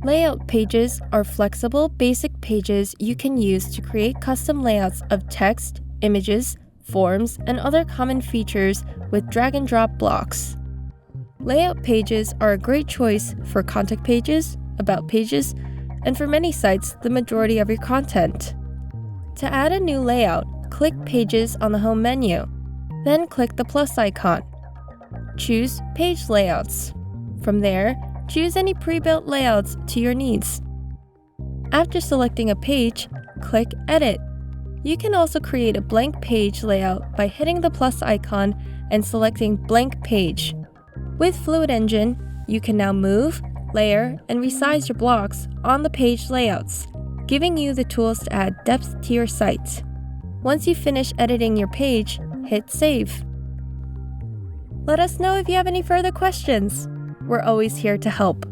Layout pages are flexible, basic pages you can use to create custom layouts of text, images, forms, and other common features with drag-and-drop blocks. Layout pages are a great choice for contact pages, about pages, and for many sites, the majority of your content. To add a new layout, click Pages on the home menu. Then click the plus icon. Choose Page Layouts. From there, choose any pre-built layouts to your needs. After selecting a page, click Edit. You can also create a blank page layout by hitting the plus icon and selecting Blank Page. With Fluid Engine, you can now move, layer, and resize your blocks on the page layouts, giving you the tools to add depth to your site. Once you finish editing your page, hit Save. Let us know if you have any further questions. We're always here to help.